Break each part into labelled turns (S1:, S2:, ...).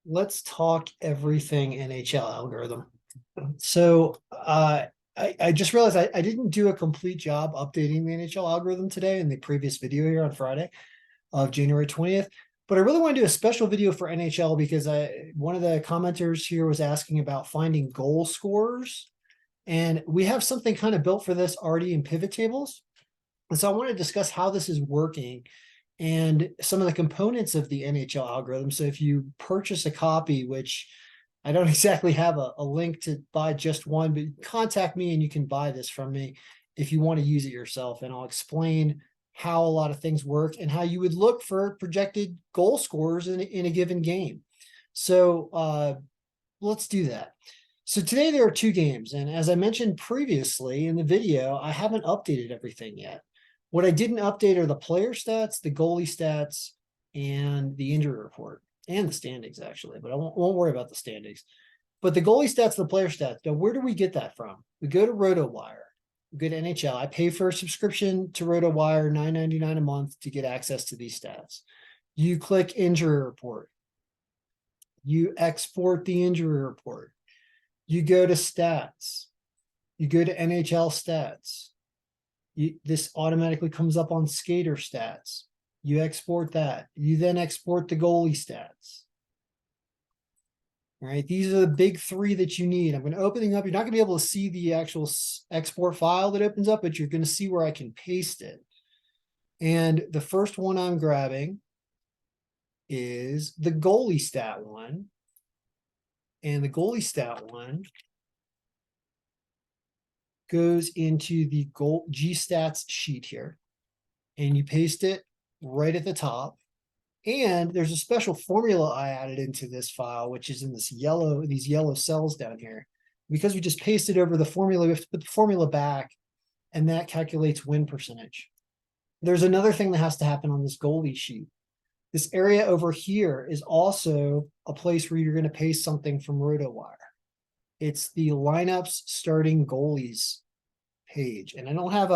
S1: let's talk everything NHL algorithm. So I just realized I didn't do a complete job updating the NHL algorithm today in the previous video here on Friday of January 20th. But I really want to do a special video for NHL because one of the commenters here was asking about finding goal scorers. And we have something kind of built for this already in pivot tables. And so I want to discuss how this is working and some of the components of the NHL algorithm. So if you purchase a copy, which I don't exactly have a link to buy just one, but contact me and you can buy this from me if you want to use it yourself. And I'll explain how a lot of things work and how you would look for projected goal scorers in a given game. So let's do that. So today there are two games. And as I mentioned previously in the video, I haven't updated everything yet. What I didn't update are the player stats, the goalie stats, and the injury report, and the standings, actually. But I won't worry about the standings. But the goalie stats and the player stats, now where do we get that from? We go to RotoWire, we go to NHL. I pay for a subscription to RotoWire, $9.99 a month to get access to these stats. You click injury report. You export the injury report. You go to stats. You go to NHL stats. This automatically comes up on skater stats. You export that. You then export the goalie stats. All right, these are the big three that you need. I'm going to open up. You're not going to be able to see the actual export file that opens up, but you're going to see where I can paste it. And the first one I'm grabbing is the goalie stat one. And the goalie stat one goes into the G-stats sheet here. And you paste it right at the top. And there's a special formula I added into this file, which is in these yellow cells down here. Because we just pasted over the formula, we have to put the formula back, and that calculates win percentage. There's another thing that has to happen on this goalie sheet. This area over here is also a place where you're going to paste something from RotoWire. It's the lineups starting goalies page. And I don't have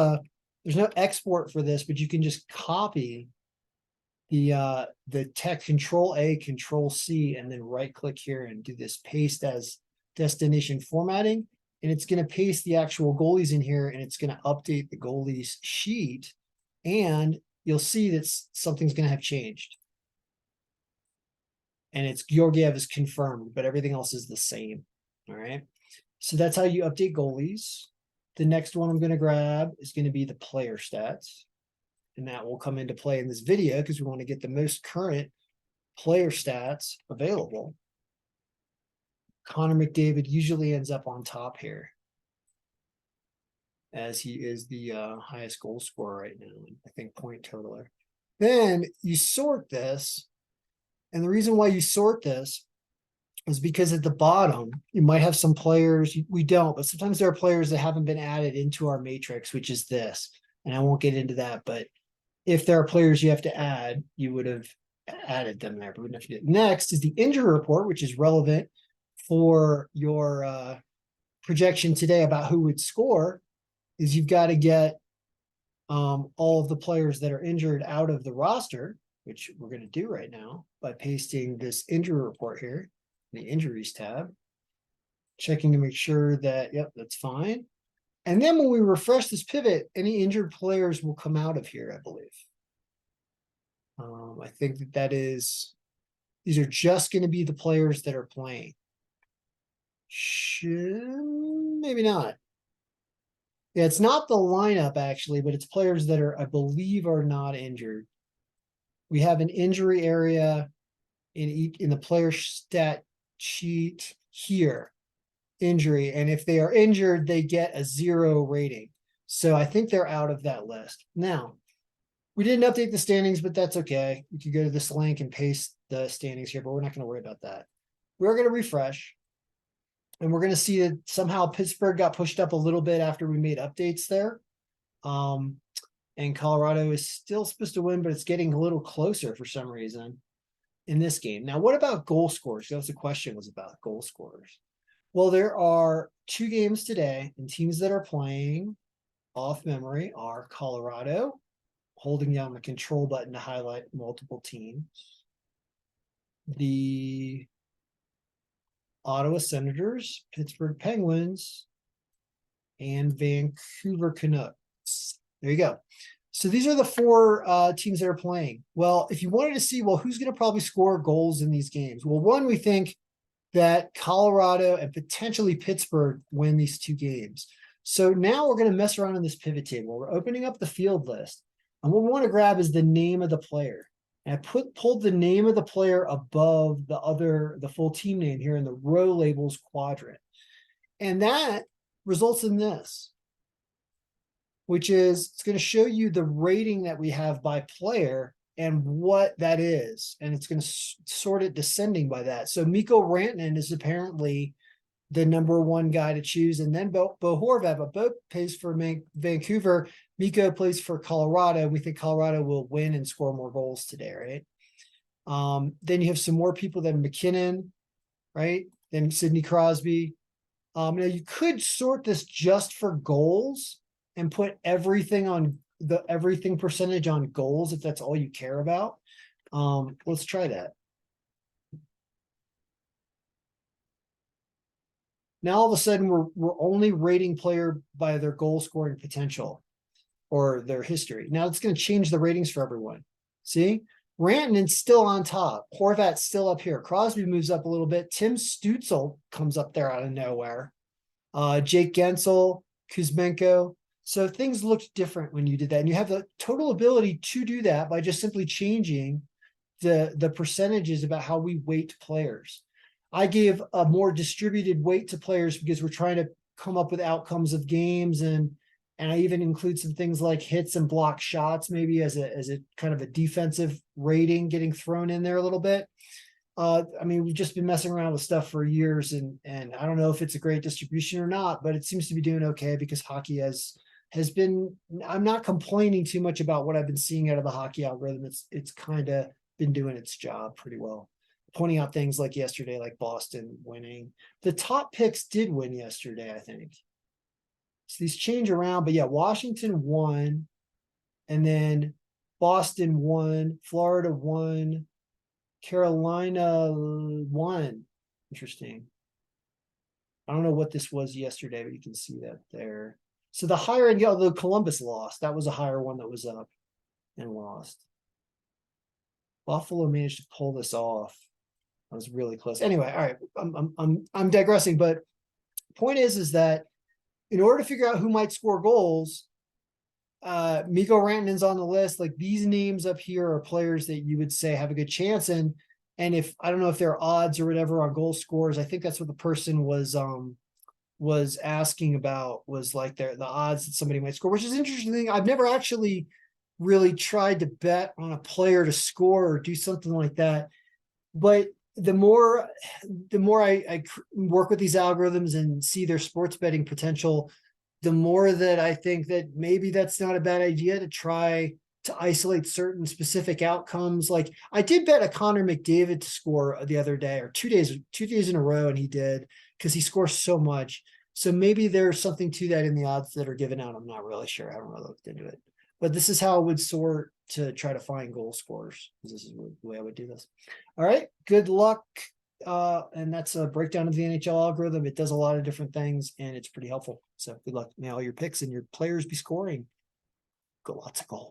S1: there's no export for this, but you can just copy the text, Control-A, Control-C, and then right-click here and do this paste as destination formatting. And it's going to paste the actual goalies in here, and it's going to update the goalies sheet. And you'll see that something's going to have changed. And it's Georgiev is confirmed, but everything else is the same. All right. So that's how you update goalies. The next one I'm going to grab is going to be the player stats. And that will come into play in this video because we want to get the most current player stats available. Connor McDavid usually ends up on top here, as he is the highest goal scorer right now, I think point totaler. Then you sort this. And the reason why you sort this is because at the bottom, you might have some players, we don't, but sometimes there are players that haven't been added into our matrix, which is this. And I won't get into that, but if there are players you have to add, you would have added them there, but we wouldn't have to do it. Next is the injury report, which is relevant for your projection today about who would score, is you've got to get all of the players that are injured out of the roster, which we're going to do right now by pasting this injury report here, the injuries tab, checking to make sure that, yep, that's fine. And then when we refresh this pivot, any injured players will come out of here, I believe. I think these are just going to be the players that are playing. Maybe not. Yeah, it's not the lineup actually, but it's players that I believe, are not injured. We have an injury area in the player stat sheet here, injury. And if they are injured, they get a 0 rating. So I think they're out of that list. Now, we didn't update the standings, but that's okay. You could go to this link and paste the standings here, but we're not going to worry about that. We're going to refresh. And we're going to see that somehow Pittsburgh got pushed up a little bit after we made updates there. And Colorado is still supposed to win, but it's getting a little closer for some reason in this game. Now, what about goal scorers? That was the question, was about goal scorers. Well, there are 2 games today, and teams that are playing off memory are Colorado, holding down the control button to highlight multiple teams. The Ottawa Senators, Pittsburgh Penguins, and Vancouver Canucks. There you go. So these are the four teams that are playing. Well, if you wanted to see, well, who's going to probably score goals in these games? Well, one, we think that Colorado and potentially Pittsburgh win these two games. So now we're going to mess around on this pivot table. We're opening up the field list. And what we want to grab is the name of the player. And I pulled the name of the player above the full team name here in the row labels quadrant. And that results in this, which is it's going to show you the rating that we have by player and what that is. And it's going to sort it descending by that. So Mikko Rantanen is apparently the number one guy to choose. And then Bo Horvat, but Bo plays for Vancouver. Mikko plays for Colorado. We think Colorado will win and score more goals today, right? Then you have some more people than McKinnon, right? Then Sidney Crosby. Now you could sort this just for goals and put everything percentage on goals if that's all you care about. Let's try that. Now all of a sudden we're only rating player by their goal scoring potential or their history. Now it's going to change the ratings for everyone. See? Rantanen's still on top. Horvat's still up here. Crosby moves up a little bit. Tim Stützle comes up there out of nowhere. Jake Gensel, Kuzmenko. So things looked different when you did that. And you have the total ability to do that by just simply changing the percentages about how we weight players. I gave a more distributed weight to players because we're trying to come up with outcomes of games, and I even include some things like hits and block shots, maybe as a kind of a defensive rating getting thrown in there a little bit. I mean, we've just been messing around with stuff for years, and I don't know if it's a great distribution or not, but it seems to be doing okay because hockey has been. I'm not complaining too much about what I've been seeing out of the hockey algorithm. It's kind of been doing its job pretty well, pointing out things like yesterday, like Boston winning. The top picks did win yesterday, I think. So these change around, but yeah, Washington won, and then Boston won, Florida won, Carolina won. Interesting. I don't know what this was yesterday, but you can see that there. So the higher end, the Columbus lost. That was a higher one that was up and lost. Buffalo managed to pull this off. I was really close. Anyway, all right. I'm digressing, but point is that in order to figure out who might score goals, Mikko Rantanen's on the list. Like these names up here are players that you would say have a good chance. And if I don't know if they're odds or whatever on goal scores, I think that's what the person was asking about, was like the odds that somebody might score, which is interesting. I've never actually really tried to bet on a player to score or do something like that. But the more I work with these algorithms and see their sports betting potential, the more that I think that maybe that's not a bad idea to try to isolate certain specific outcomes. Like I did bet a Connor McDavid to score the other day, or 2 days in a row, and he did, because he scores so much. So maybe there's something to that in the odds that are given out. I'm not really sure. I haven't really looked into it. But this is how I would sort to try to find goal scorers. This is the way I would do this. All right. Good luck. And that's a breakdown of the NHL algorithm. It does a lot of different things, and it's pretty helpful. So good luck. May all your picks and your players be scoring. Go lots of goals.